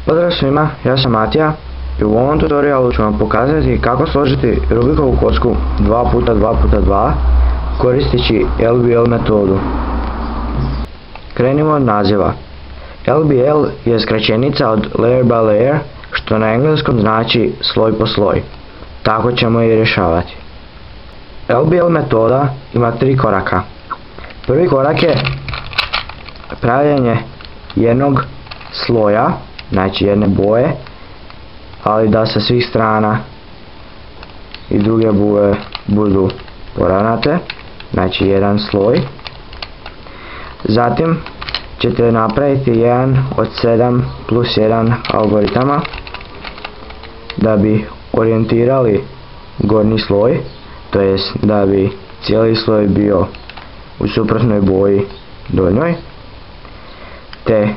Pozdrav svima, ja sam Matija i u ovom tutorialu ću vam pokazati kako složiti Rubikovu kocku 2x2x2 koristeći LBL metodu. Krenimo od naziva. LBL je skraćenica od layer by layer, što na engleskom znači sloj po sloj. Tako ćemo i rješavati. LBL metoda ima 3 koraka. Prvi korak je pravljenje jednog sloja, znači jedne boje, ali da sa svih strana i druge boje budu poravnate, znači jedan sloj. Zatim ćete napraviti jedan od 7 plus 1 algoritama da bi orijentirali gornji sloj, to jest da bi cijeli sloj bio u suprotnoj boji donjoj, te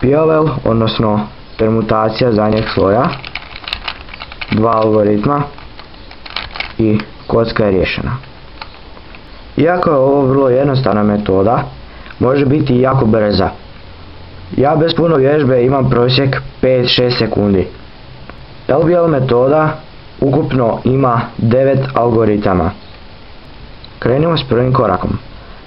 parallel, odnosno permutacija zadnjeg sloja, 2 algoritma i kocka je riješena. Iako je ovo vrlo jednostavna metoda, može biti jako brza. Ja bez puno vježbe imam prosjek 5-6 sekundi. LBL metoda ukupno ima 9 algoritama. Krenimo s prvim korakom.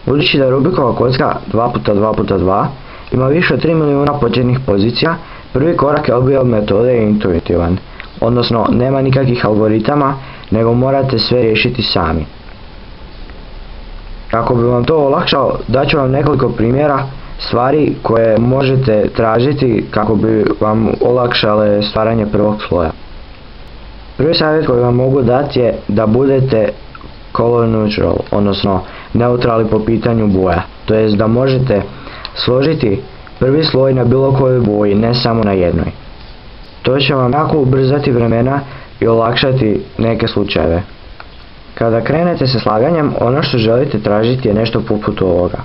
Budući da Rubikova kocka 2x2x2 ima više od 3 milijuna početnih pozicija, prvi korak LBL metode je intuitivan, odnosno nema nikakvih algoritama, nego morate sve riješiti sami. Kako bi vam to olakšao, daću vam nekoliko primjera stvari koje možete tražiti kako bi vam olakšale stvaranje prvog sloja. Prvi savjet koji vam mogu dati je da budete color neutral, odnosno neutralni po pitanju boja, to jest da možete složiti prvi sloj na bilo kojoj boji, ne samo na jednoj. To će vam jako ubrzati vremena i olakšati neke slučajeve. Kada krenete sa slaganjem, ono što želite tražiti je nešto poput ovoga: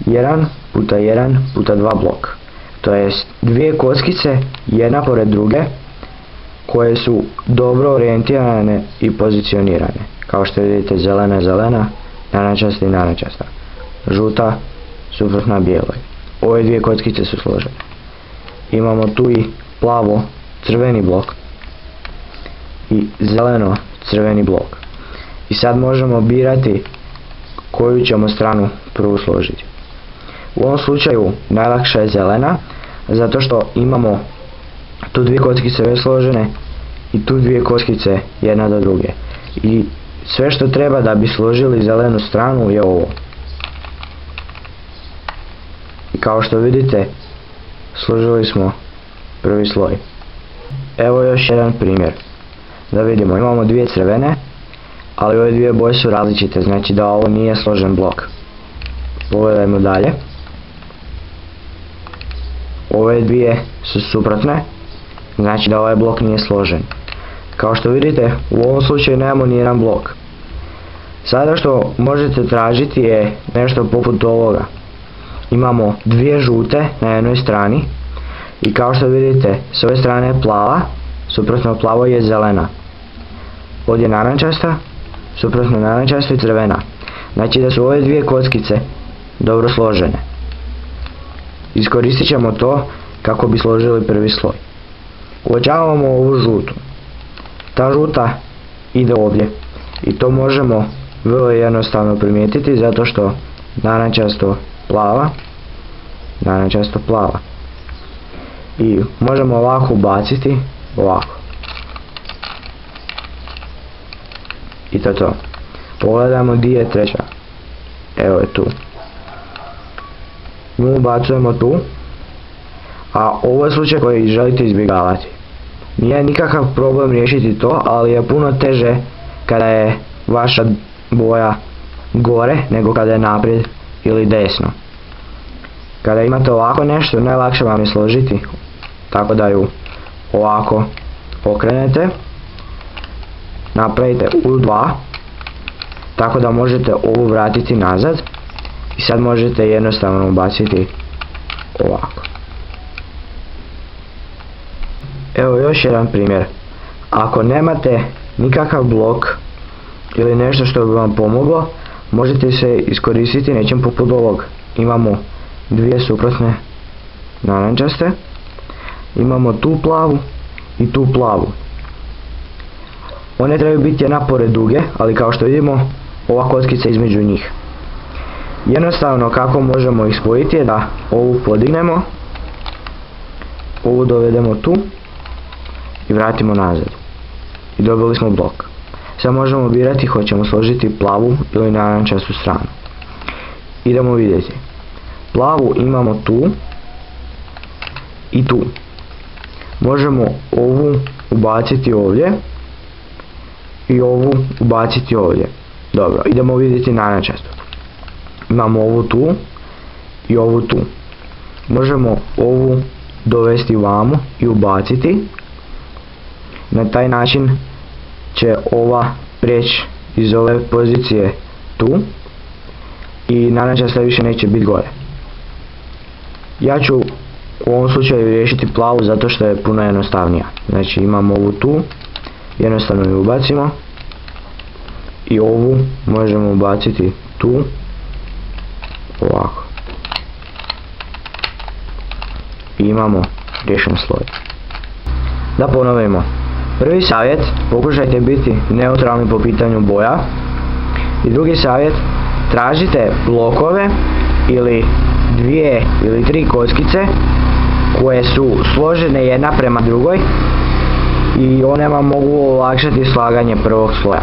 1x1x2 blok, to jest dvije kockice jedna pored druge koje su dobro orijentirane i pozicionirane. Kao što vidite, zelena je zelena, narančasta i narančasta, žuta suprotna bijeloj. Ove dvije kockice su složene. Imamo tu i plavo crveni blok i zeleno crveni blok. I sad možemo birati koju ćemo stranu prvu složiti. U ovom slučaju najlakša je zelena, zato što imamo tu dvije kockice već složene i tu dvije kockice jedna do druge. I sve što treba da bi složili zelenu stranu je ovo. I kao što vidite, složili smo prvi sloj. Evo još jedan primjer. Da vidimo, imamo dvije crvene, ali ove dvije boje su različite, znači da ovo nije složen blok. Pogledajmo dalje. Ove dvije su suprotne, znači da ovaj blok nije složen. Kao što vidite, u ovom slučaju nemamo ni jedan blok. Sada što možete tražiti je nešto poput ovoga. Imamo dvije žute na jednoj strani i kao što vidite, s ove strane je plava, suprotno plavoj je zelena. Ovdje je narančasta, suprotno narančasta i crvena. Znači da su ove dvije kockice dobro složene. Iskoristit ćemo to kako bi složili prvi sloj. Uočavamo ovu žutu. Ta žuta ide ovdje i to možemo vrlo jednostavno primijetiti zato što narančasto plava. I možemo ovako ubaciti, ovako. I to je to. Pogledajmo gdje je treća. Evo je tu. Nju ubacujemo tu. A ovo je slučaj koji želite izbjegavati. Nije nikakav problem riješiti to, ali je puno teže kada je vaša boja gore nego kada je naprijed ili desno. Kada imate ovako nešto, najlakše vam je složiti, tako da ju ovako okrenete, napravite U2, tako da možete ovu vratiti nazad i sad možete jednostavno ubaciti ovako. Evo još jedan primjer. Ako nemate nikakav blok ili nešto što bi vam pomoglo, možete se iskoristiti nečim poput ovog. Imamo dvije suprotne narančaste imamo tu plavu i tu plavu. One trebaju biti jedna pored druge, ali kao što vidimo, ova kockica između njih. Jednostavno kako možemo ih spojiti je da ovu podignemo, ovu dovedemo tu i vratimo nazad. I dobili smo blok. Sad možemo birati hoćemo složiti plavu ili narančastu stranu. Idemo vidjeti. Plavu imamo tu i tu. Možemo ovu ubaciti ovdje i ovu ubaciti ovdje. Dobro, idemo vidjeti narančastu. Imamo ovu tu i ovu tu. Možemo ovu dovesti vamo i ubaciti. Na taj način će ova prijeći iz ove pozicije tu i narančasta više neće biti gore. Ja ću u ovom slučaju riješiti plavu zato što je puno jednostavnija. Znači imamo ovu tu, jednostavno ju ubacimo i ovu možemo ubaciti tu, ovako. I imamo riješen sloj. Da ponovimo. Prvi savjet, pokušajte biti neutralni po pitanju boja. I drugi savjet, tražite blokove ili 2 ili 3 kockice koje su složene jedna prema drugoj i one vam mogu olakšati slaganje prvog sloja.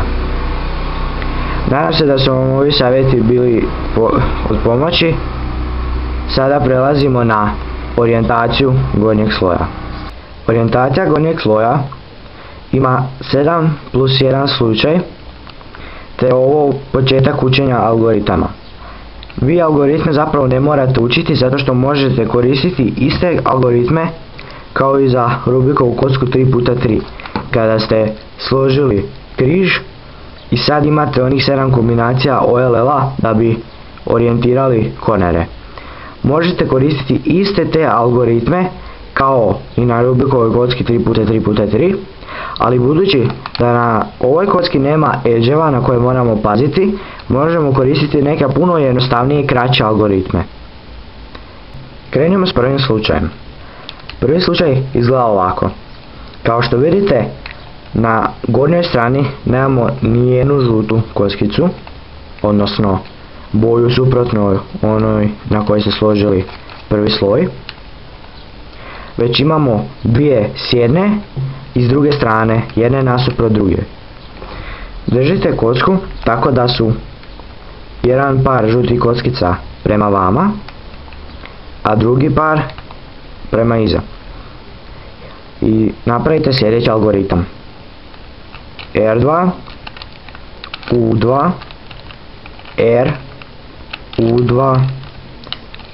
Nadam se da su vam ovi savjeti bili od pomoći. Sada prelazimo na orijentaciju gornjeg sloja. Orijentacija gornjeg sloja ima 7 plus 1 slučaj, te ovo početak učenja algoritama. Vi algoritme zapravo ne morate učiti zato što možete koristiti iste algoritme kao i za Rubikovu kocku 3x3. Kada ste složili križ i sad imate onih 7 kombinacija OLL-a da bi orijentirali kornere. Možete koristiti iste te algoritme kao i na Rubikovoj kocki 3x3x3, ali budući da na ovoj kocki nema edge-eva na koje moramo paziti, možemo koristiti neke puno jednostavnije i kraće algoritme. Krenimo s prvim slučajem. Prvi slučaj izgleda ovako. Kao što vidite, na gornjoj strani nemamo nijednu žutu kockicu, odnosno boju suprotno onoj na kojoj se složili prvi sloj, već imamo 2 s jedne i s druge strane, jedne nasuprot druge. Držite kocku tako da su jedan par žutih kockica prema vama, a drugi par prema iza. I napravite sljedeći algoritam. R2, U2, R, U2,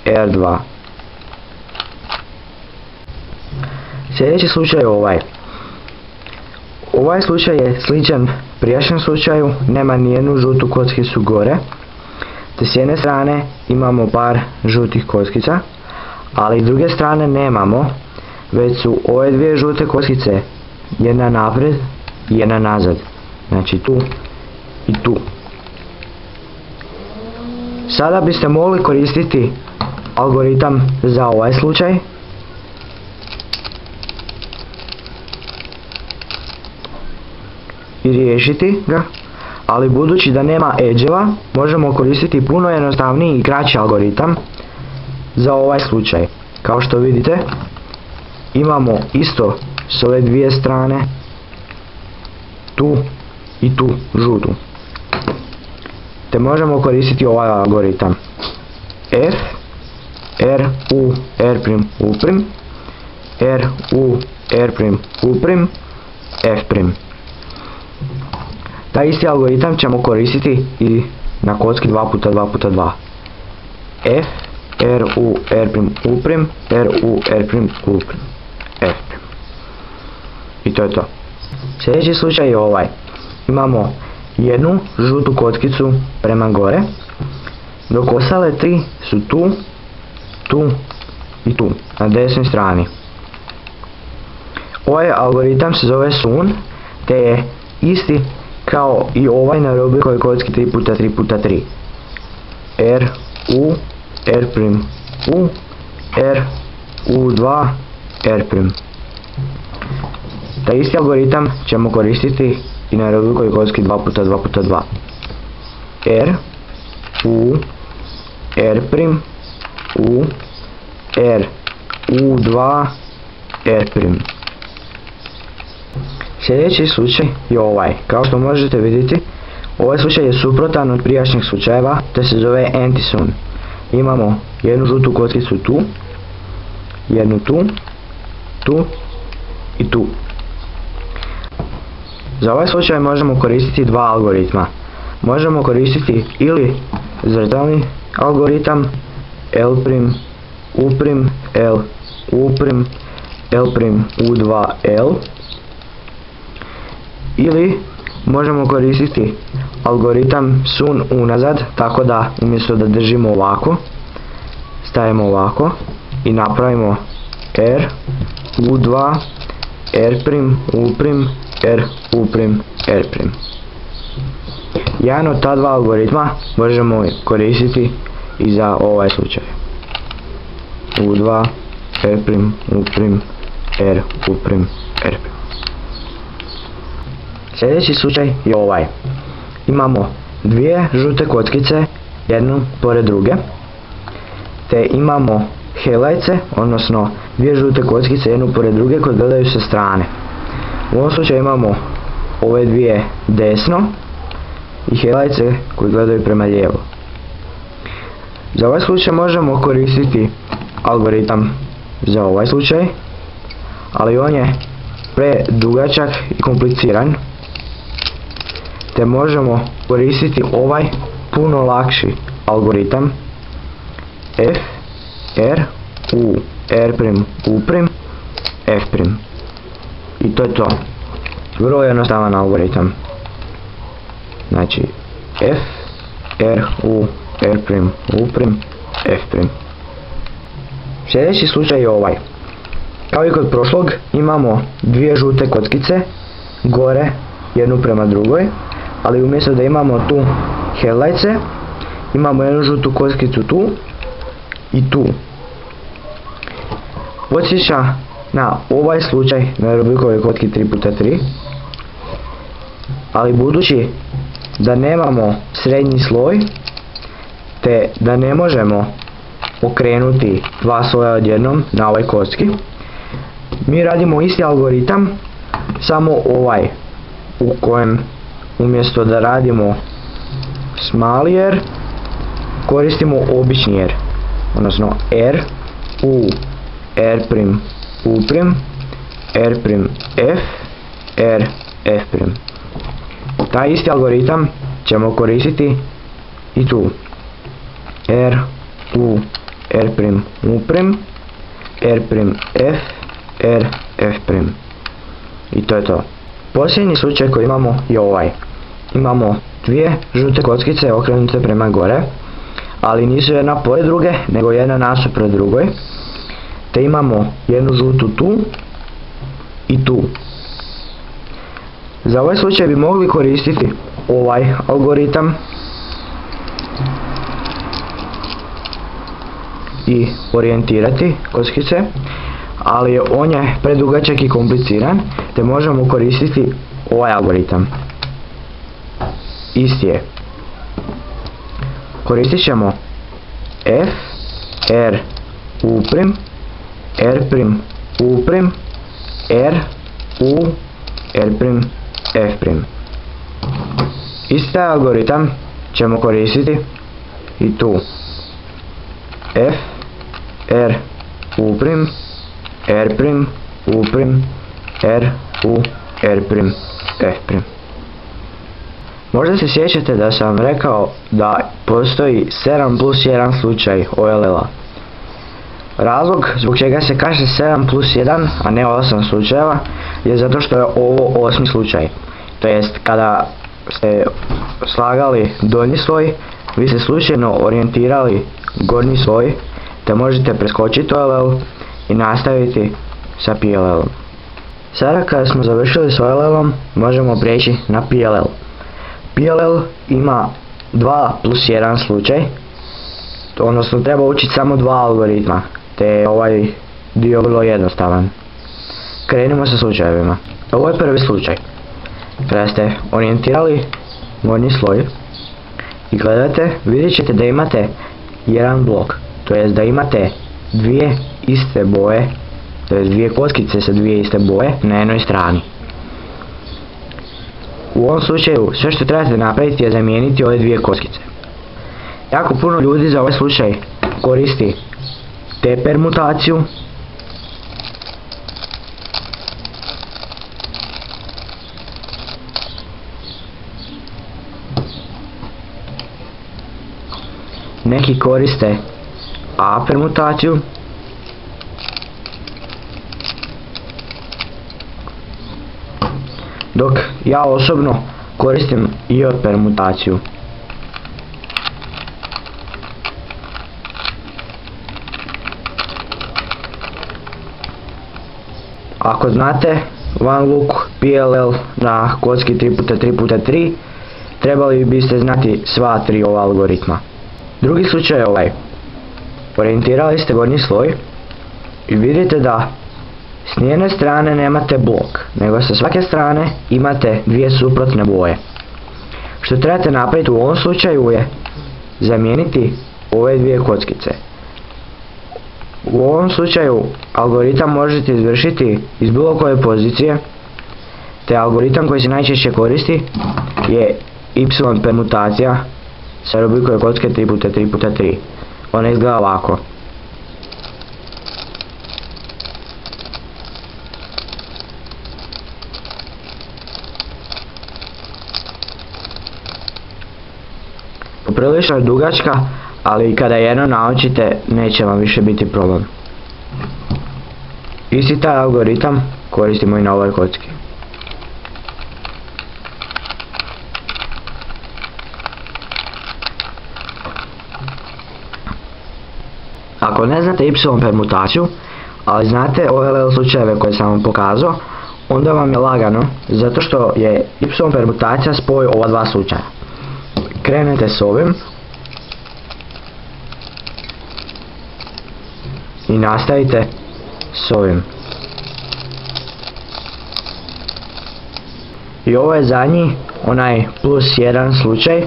R2. Sljedeći slučaj je ovaj. Ovaj slučaj je sličan prijašnjem slučaju, nema nijednu žutu kockicu gore, te s jedne strane imamo par žutih kockica, ali s druge strane nemamo, već su ove 2 žute kockice jedna naprijed i jedna nazad, znači tu i tu. Sada biste mogli koristiti algoritam za ovaj slučaj. I riješiti ga, ali budući da nema edge-eva, možemo koristiti puno jednostavniji i kraći algoritam za ovaj slučaj. Kao što vidite, imamo isto s ove 2 strane, tu i tu žutu. Te možemo koristiti ovaj algoritam. F, R, U, R', U', R, U, R', U', F'. Taj isti algoritam ćemo koristiti i na kocki 2x2x2. F, R, U, R', U', R, U, R', U', F'. I to je to. Sljedeći slučaj je ovaj. Imamo jednu žutu kockicu prema gore, dok ostale 3 su tu, tu i tu, na desnoj strani. Ovaj algoritam se zove SUN, te je isti kao i ovaj na Rubikovoj kocki 3x3x3. R, U, R', U, R, U2, R'. Taj isti algoritam ćemo koristiti i na Rubikovoj kocki 2x2x2. R, U, R', U, R, U2, R'. Sljedeći slučaj je ovaj. Kao što možete vidjeti, ovaj slučaj je suprotan od prijašnjih slučajeva, te se zove antisun. Imamo jednu žutu kockicu tu, jednu tu, tu i tu. Za ovaj slučaj možemo koristiti dva algoritma. Možemo koristiti ili zrcalni algoritam L', U', L, U', L', U2, L, ili možemo koristiti algoritam sun unazad, tako da umjesto da držimo ovako, stavimo ovako i napravimo R, U2, R', U', R, U', R'. Jedan od ta dva algoritma možemo koristiti i za ovaj slučaj. U2, R', U', R, U', R'. Sljedeći slučaj je ovaj. Imamo dvije žute kockice, jednu pored druge, te imamo helajce, odnosno dvije žute kockice jednu pored druge koje gledaju sa strane. U ovom slučaju imamo ove dvije desno i helajce koji gledaju prema lijevo. Za ovaj slučaj možemo koristiti algoritam za ovaj slučaj, ali on je predugačak i kompliciran, te možemo koristiti ovaj puno lakši algoritam F, R, U, R', U', F'. I to je to. Vrlo jednostavan algoritam. Znači F, R, U, R', U', F'. Sljedeći slučaj je ovaj. Kao i kod prošlog, imamo dvije žute kockice gore jednu prema drugoj, ali umjesto da imamo tu helajce, imamo jednu žutu kockicu tu i tu. Podsjeća na ovaj slučaj na Rubikovoj kocki 3x3, ali budući da nemamo srednji sloj, te da ne možemo okrenuti dva sloja odjednom na ovoj kocki, mi radimo isti algoritam, samo ovaj, u kojem umjesto da radimo s mali R, koristimo obični R, odnosno R, U, R', U', R', F, R, F'. Taj isti algoritam ćemo koristiti i tu. R, U, R', U', R', F, R, F'. I to je to. Posljednji slučaj koji imamo je ovaj. Imamo dvije žute kockice okrenute prema gore, ali nisu jedna pored druge, nego jedna nasuprot drugoj. Te imamo jednu žutu tu i tu. Za ovaj slučaj bi mogli koristiti ovaj algoritam i orijentirati kockice, ali on je predugačak i kompliciran, te možemo koristiti ovaj algoritam. Isti je. Koristit ćemo F, R, U', R', U', R, U, R', F'. Isti algoritam ćemo koristiti i tu. F, R, U', R', U', R, U, R', F'. Možda se sjećate da sam rekao da postoji 7+1 slučaj OLL-a. Razlog zbog čega se kaže 7+1, a ne 8 slučajeva, je zato što je ovo 8. slučaj. To jest, kada ste slagali donji sloj, vi ste slučajno orijentirali gornji sloj, te možete preskočiti OLL i nastaviti sa PLL-om. Sada kada smo završili s OLL-om, možemo prijeći na PLL. PLL ima 2+1 slučaj, odnosno treba učiti samo dva algoritma, te ovaj dio vrlo jednostavan. Krenimo sa slučajevima. Ovo je prvi slučaj. Kada ste orijentirali gornji sloj i gledate, vidjet ćete da imate jedan blok, to jest da imate dvije iste boje, to jest dvije kockice sa dvije iste boje na jednoj strani. U ovom slučaju sve što trebate napraviti je zamijeniti ove dvije kockice. Jako puno ljudi za ovaj slučaj koristi te permutaciju, neki koriste A permutaciju, dok ja osobno koristim J permutaciju. Ako znate one look PLL na kocki 3x3x3, trebali biste znati sva tri ova algoritma. Drugi slučaj je ovaj. Orijentirali ste gornji sloj i vidite da s nijedne strane nemate blok, nego sa svake strane imate dvije suprotne boje. Što trebate napraviti u ovom slučaju je zamijeniti ove dvije kockice. U ovom slučaju algoritam možete izvršiti iz bilo koje pozicije, te algoritam koji se najčešće koristi je Y permutacija sa rubrikove kocke 3x3x3. Ona izgleda ovako. Poprilično je dugačka, ali kada jedno naučite neće vam više biti problem. Isti taj algoritam koristimo i na ovoj kocki. Ako ne znate Y permutaciju, ali znate OLL slučajeve koje sam vam pokazao, onda vam je lagano, zato što je Y permutacija spoj ova dva slučaja. Krenete s ovim i nastavite s ovim. I ovo je zadnji, onaj +1 slučaj.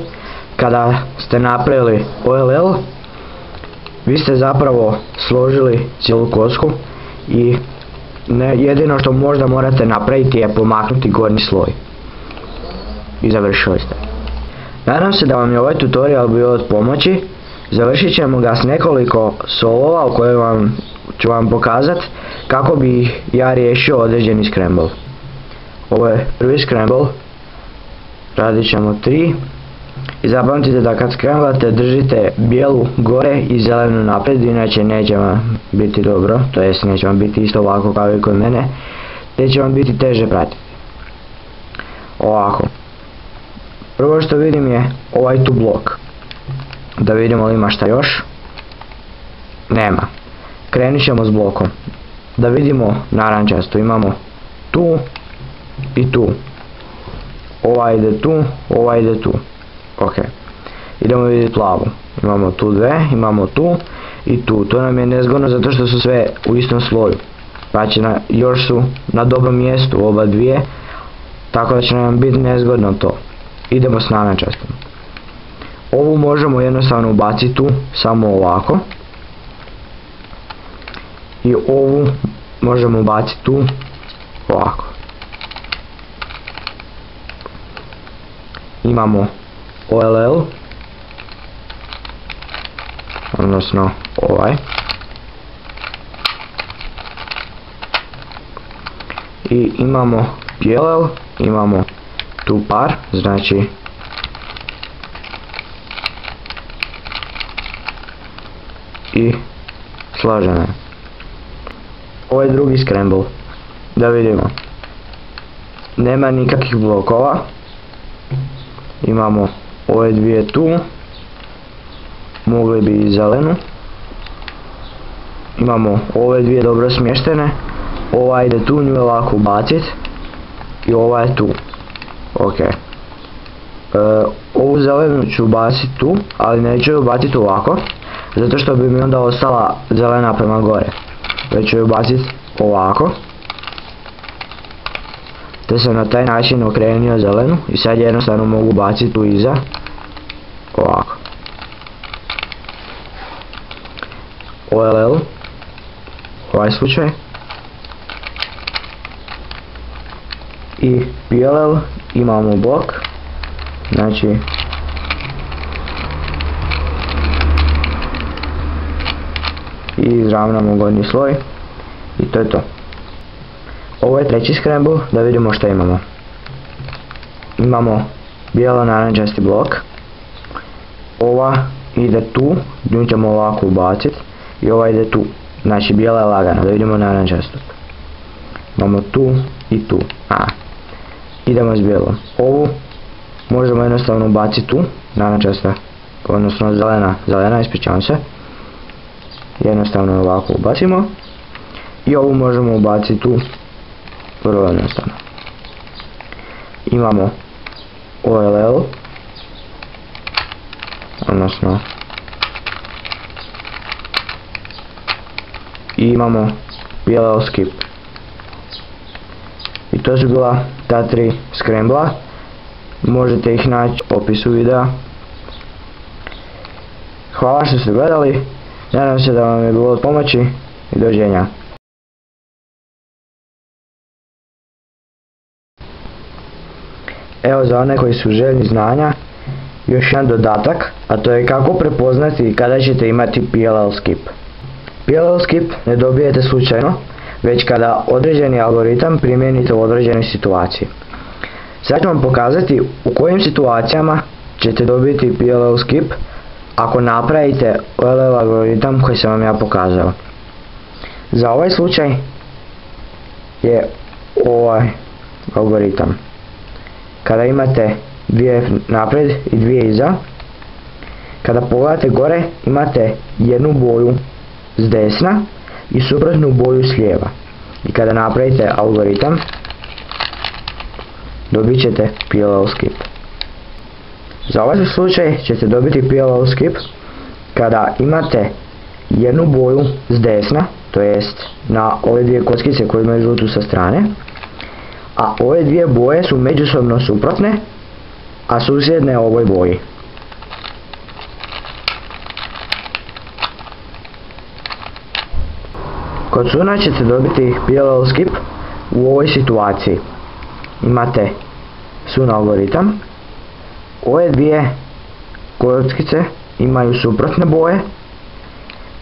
Kada ste napravili OLL, vi ste zapravo složili cijelu kocku i jedino što možda morate napraviti je pomaknuti gornji sloj. I završili ste. Nadam se da vam je ovaj tutorial bio od pomoći. Završit ćemo ga s nekoliko solova u kojoj ću vam pokazati kako bi ja riješio određeni scramble. Ovo je prvi scramble. Radit ćemo 3. I zapamtite da kad scramblate držite bijelu gore i zelenu naprijed, inače neće vam biti dobro, to jest neće vam biti isto ovako kao i kod mene, te će vam biti teže pratiti. Ovako. Prvo što vidim je ovaj tu blok. Da vidimo li ima šta još. Nema. Krenut ćemo s blokom. Da vidimo narančasto. Imamo tu i tu. Ova ide tu, ova ide tu. Ok. Idemo vidjeti plavu. Imamo tu dve, imamo tu i tu. To nam je nezgodno zato što su sve u istom sloju. Znači još su na dobrom mjestu oba dvije. Tako da će nam biti nezgodno to. Idemo s narančastom. Ovu možemo jednostavno ubaciti tu, samo ovako. I ovu možemo ubaciti tu, ovako. Imamo OLL, odnosno ovaj. I imamo PLL, imamo tu par, znači i složene. Ovo je drugi scramble. Da vidimo. Nema nikakvih blokova. Imamo ove dvije tu. Mogli bi i zelenu. Imamo ove dvije dobro smještene. Ova ide tu, nju je lako ubacit. I ova je tu. Ok. Ovu zelenu ću ubaciti tu, ali neću ju ubaciti ovako, zato što bi mi onda ostala zelena prema gore. već ću ju baciti ovako. Te sam na taj način okrenio zelenu i sad jednostavno mogu baciti tu iza ovako. OLL, ovaj slučaj, i PLL imamo blok, znači i izravnamo gornji sloj i to je to. Ovo je treći scramble, da vidimo što imamo. Imamo bijelo narančasti blok, ova ide tu, nju ćemo ovako ubaciti i ova ide tu, znači bijela je lagana, da vidimo narančastu. Imamo tu i tu, idemo s bijelom. Ovu možemo jednostavno ubaciti tu, narančasta, odnosno zelena, ispričavam se. Jednostavno ovako ubacimo i ovu možemo ubaciti tu, vrlo jednostavno. Imamo OLL, odnosno i imamo PLL skip. I to su bila ta tri scrambla, možete ih naći u opisu videa. Hvala što ste gledali, nadam se da vam je bilo od pomoći i doviđenja. Evo za one koji su željni znanja, još jedan dodatak, a to je kako prepoznati kada ćete imati PLL skip. PLL skip ne dobijete slučajno, već kada određeni algoritam primijenite u određenoj situaciji. Sad ću vam pokazati u kojim situacijama ćete dobiti PLL skip ako napravite OLL algoritam koji sam vam ja pokazao. Za ovaj slučaj je ovaj algoritam. Kada imate dvije naprijed i dvije iza, kada pogledate gore imate jednu boju s desna i suprotnu boju s lijeva. I kada napravite algoritam, dobit ćete PLL skip. Za ovaj slučaj ćete dobiti PLL skip kada imate jednu boju s desna, to jest na ove dvije kockice koje imaju žutu sa strane, a ove dvije boje su međusobno suprotne, a susjedne ovoj boji. Kod suna ćete dobiti PLL skip u ovoj situaciji. Imate sun algoritam, ove dvije kockice imaju suprotne boje,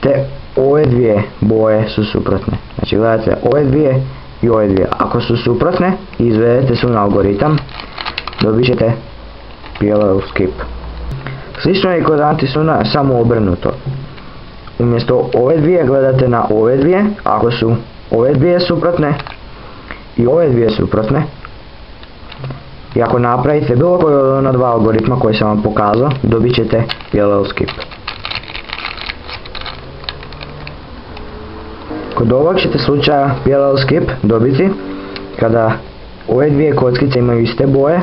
te ove dvije boje su suprotne. Znači gledajte, ove dvije i ove dvije. Ako su suprotne i izvedete sun algoritam, dobit ćete PLL skip. Slično je i kod antisuna, samo obrnuto. Umjesto ove dvije gledate na ove dvije, ako su ove dvije suprotne i ove dvije suprotne, i ako napravite bilo koji od ona dva algoritma koji sam vam pokazao, dobit ćete PLL skip. Kod ovog ćete slučaja PLL skip dobiti kada ove dvije kockice imaju iste boje,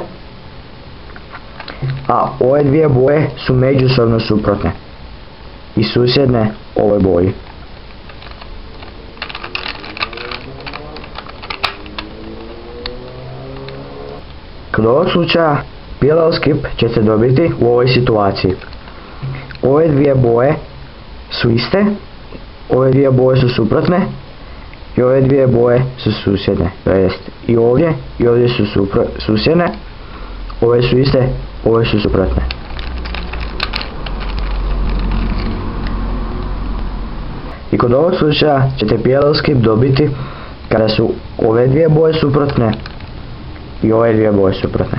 a ove dvije boje su međusobno suprotne i susjedne ovoj boji. Kod ovog slučaja PLL skip ćete dobiti u ovoj situaciji. Ove dvije boje su iste, ove dvije boje su suprotne i ove dvije boje su susjedne. To jest i ovdje su susjedne, ove su iste, ove su suprotne. I kod ovog slučaja ćete PLL skip dobiti kada su ove dvije boje suprotne i ove dvije boje suprotne.